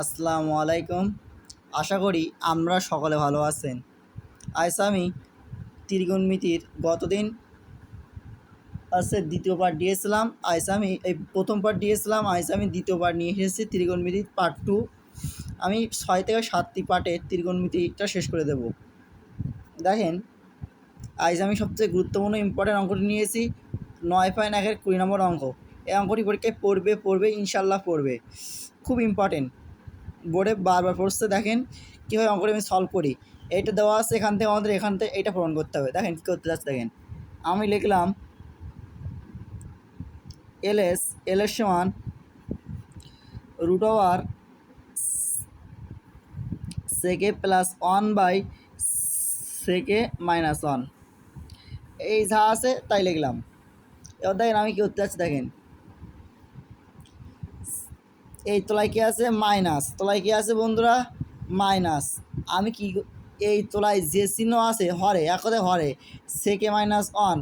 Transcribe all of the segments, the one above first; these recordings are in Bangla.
আসসালামু আলাইকুম। আশা করি আমরা সকলে ভালো আছেন। আজ আমি ত্রিকোণমিতির গতদিন দ্বিতীয় পার্ট দিয়েছিলাম। আজ আমি এই প্রথম পার্ট দিয়েছিলাম, আজ আমি দ্বিতীয় পার্ট নিয়ে এসেছি ত্রিকোণমিতির পার্ট 2। আমি 6 থেকে 7টি পার্টে ত্রিকোণমিতিটা শেষ করে দেব। দেখেন, আজ আমি সবচেয়ে গুরুত্বপূর্ণ ইম্পর্টেন্ট অঙ্কটি নিয়েছি 9.1-এর 20 নম্বর অঙ্ক। এই অঙ্কটি পরীক্ষায় পড়বে ইনশাল্লাহ পড়বে, খুব ইম্পর্টেন্ট। বোর্ডে বারবার পড়ছে। দেখেন কীভাবে অঙ্কটা আমি সলভ করি। এইটা দেওয়া আছে, এখান থেকে আমাদের এখান থেকে এইটা পূরণ করতে হবে। দেখেন কী করতে যাচ্ছে। দেখেন আমি লিখলাম এল সমান রুট ওভার সেকে প্লাস 1/সেকে মাইনাস 1, এই যা আছে তাই লিখলাম। এবার দেখেন আমি কী করতে যাচ্ছি। দেখেন এই তলায় কী আছে? মাইনাস। তলায় কী আছে বন্ধুরা? মাইনাস। আমি কি এই তলায় যে চিহ্ন আছে হরে, এক কথায় হরে সেকে মাইনাস 1,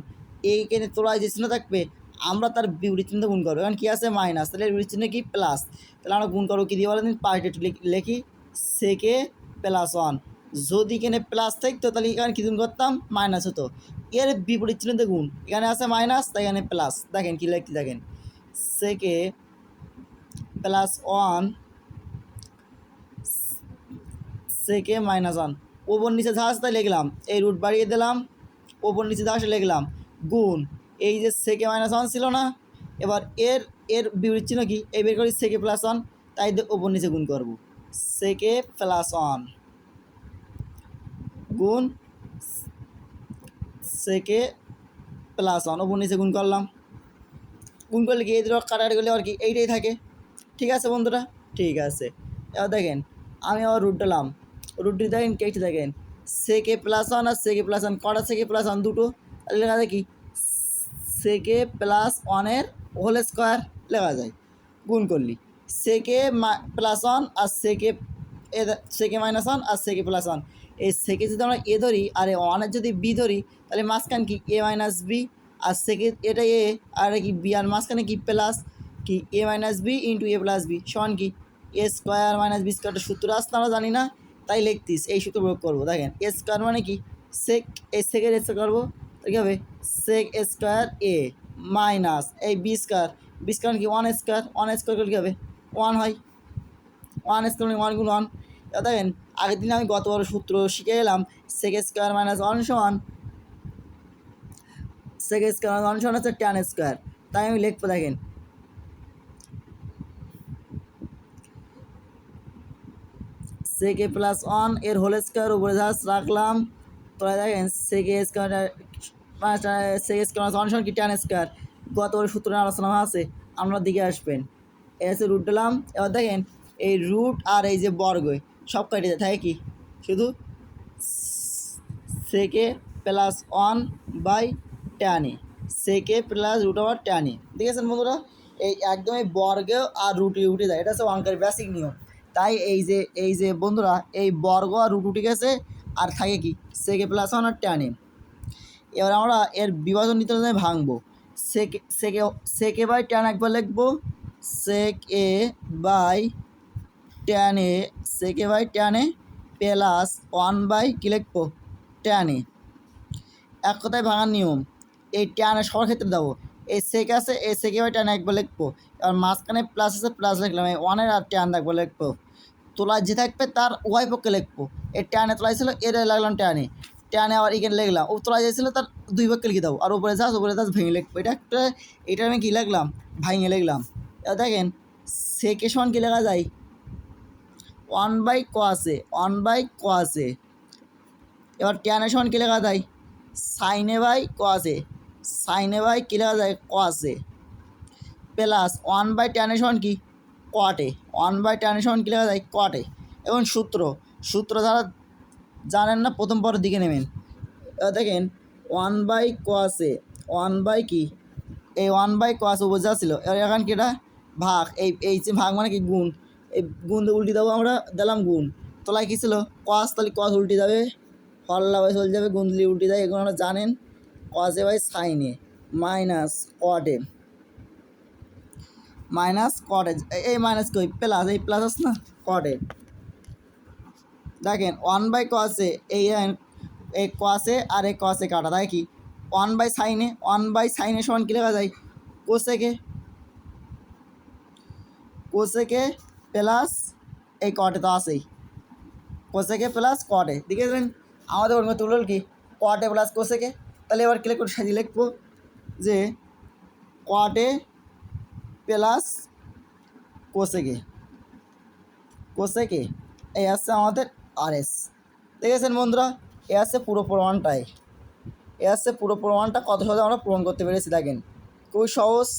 এইখানে তলায় যে চিহ্ন থাকবে আমরা তার বিপরীত চিহ্ন গুণ করবো। এখন কী আছে? মাইনাস, তাহলে বিপরীত চিহ্ন কি? প্লাস। তাহলে আমরা গুণ করবো কী দিয়ে বলেন? পার্টিট লিখি সেকে প্লাস 1। যদি এখানে প্লাস থাকতো তাহলে এখানে কী গুণ করতাম? মাইনাস হতো। এর বিপরীত চিহ্নতে গুণ, এখানে আছে মাইনাস তাই এখানে প্লাস। দেখেন কী লিখতে, দেখেন সেকে প্লাস 1 সেকে মাইনাস 1, ওপর নিচে যা আছে তাই লিখলাম। এই রুট বাড়িয়ে দিলাম, ওপর নিচে যা আসে লিখলাম গুণ। এই যে সেকে মাইনাস 1 ছিল না, এবার এর এর বিপরীত চিহ্ন কি? এই বের করি সেকে প্লাস 1, তাই ওপর নিচে গুণ করব। সেকে প্লাস 1 গুণ সেকে প্লাস 1, ওপর নিচে গুণ করলাম। গুণ করলে কি এই দুটো কাটাকাটি করলে আর কি এইটাই থাকে। ঠিক আছে বন্ধুরা? ঠিক আছে। এবার দেখেন আমি আবার রুট দিলাম। রুটটি দেখেন কেটে দেখেন সেকে প্লাস 1 আর সেকে প্লাস 1, কটা সেকে প্লাস 1? দুটো। তাহলে লেখা যায় কি? সেকে প্লাস 1-এর হোল স্কোয়ার লেখা যায় গুণ করলি। সেকে প্লাস 1 আর সেকে মাইনাস 1 আর সেকে প্লাস 1, এই সেকে যদি আমরা এ ধরি আর এ 1-এর যদি বি ধরি তাহলে মাঝখান কি? এ মাইনাস বি, আর সেকে এটা এ আর কি বি, আর মাঝখানে কি? প্লাস কি? এ মাইনাস বি ইন্টু এ প্লাস বি সমান কি? এ স্কোয়ার মাইনাস বি স্কোয়ারটা সূত্র আসতে আমরা জানি না, তাই লিখতিস এই সূত্র প্রয়োগ করবো। দেখেন এ স্কোয়ার মানে কি? সেক, এই সেকের স্কোয়ার করবো, কী হবে? সেক স্কোয়ার এ মাইনাস এই বি স্কোয়ার। বি স্কোয়ার কি? 1 স্কোয়ার। 1 স্কোয়ার করলে কী হবে? 1 হয়। 1 স্কোয়ার 1 গুণ 1। এবার দেখেন আগের দিন আমি গত বড় সূত্র শিখে এলাম সেক স্কোয়ার মাইনাস 1 সমান সেক স্কোয়ার 1 সমান হচ্ছে ট্যান স্কোয়ার। তাই আমি লিখবো দেখেন সেকে প্লাস 1 এর হোল স্কোয়ার উপরে যা রাখলাম, তো দেখেন সেকে স্কোয়ার সেকে স্কোয়ার 1 সমান কি? Tan square. গত বড় সূত্র আলোচনা আছে, আমরা দিকে আসবেন। এসে রুট দিলাম। এবার দেখেন এই রুট আর এই যে বর্গ সব কেটে যায়, থাকে কি? শুধু সেকে প্লাস 1/ট্যান এ, সেকে plus root over tan A. দেখেছেন বন্ধুরা? এই একদম এই বর্গ আর রুটি উঠে যায়, এটা হচ্ছে অঙ্কের বেসিক নিয়ম। তাই এই যে বন্ধুরা এই বর্গ আর রুট উঠে গেছে, আর থাকে কি? সেকে প্লাস 1 আর ট্যান এ। এবার আমরা এর বিভাজন নিতে ভাঙবো। সেকে সেকে সেকে বাই ট্যান একবার লিখবো, সেক এ বাই ট্যান এ, সেকে বাই ট্যান এ প্লাস 1 কী লিখবো? Tan A. এক কথায় ভাঙার নিয়ম। এই ট্যান সবার ক্ষেত্রে দেবো। এই সেক আছে, এই সেকে বাই ট্যান একবার লিখবো, এবার মাঝখানে প্লাস আছে প্লাস লিখলাম, এই 1-এর আর ট্যান একবার লিখবো। তোলায় যে থাকবে তার উভয় পক্ষে লিখবো। এই ট্যানে তোলায় ছিল এর লাগলাম ট্যানে, ট্যানে আবার এখানে লিখলাম। ও তোলায় যাচ্ছিলো তার দুই পক্ষে লিখে দেবো, আর উপরে যাস ভেঙে লিখবো। এটা আমি কী লিখলাম? ভাঙে লিখলাম। এবার দেখেন সেকে সমান কী লেখা যায়? 1/cos-এ, 1/cos-এ। এবার ট্যানে সমান কী লেখা যায়? সাইনে বাই কসে, সাইনে বাই কী লেখা যায়? কসে প্লাস 1/ট্যানে সমান কি? কটে। 1/ট্যানে সমান কী লেখা যায়? কটে। এবং সূত্র যারা জানেন না প্রথম পরের দিকে নেবেন। এবার দেখেন 1/cos-এ, 1 কি? এই 1/cos বোঝা ছিল। এবার এখন কি? এটা ভাগ। এই যে ভাগ মানে কি? গুণ। এই গুণ উল্টে দেবো, আমরা দিলাম গুণ। তোলায় কী ছিল? কস, তাহলে কস উল্টে যাবে, হল্লা বাই চলে যাবে, গুণ দিলে উল্টে যায়, এগুলো আমরা জানেন। কসে বাই সাইনে মাইনাস কটে মাইনাস কট এ, এই মাইনাস কই প্লাস, এই প্লাস আছে না কট এ। দেখেন 1/cos এ এই cos এ আর এই cos এ কাটা, তাই কি 1/sin এ, 1/sin এ সমান কী লেখা যায় কোসেকে প্লাস এই কটে তো আছেই, কোসেকে প্লাস কটে দেখেছিলেন আমাদের ওর মধ্যে তুলল কি কটে প্লাস কোসেকে। তাহলে এবার ক্লিক করে সাজিয়ে লিখবো যে কটে প্লাস কোসেকে এই আসছে আমাদের আরএস। দেখেছেন বন্ধুরা, এ আসছে পুরো প্রমাণটাই, কত সহজে আমরা প্রমাণ করতে পেরেছি। দেখেন খুবই সহজ।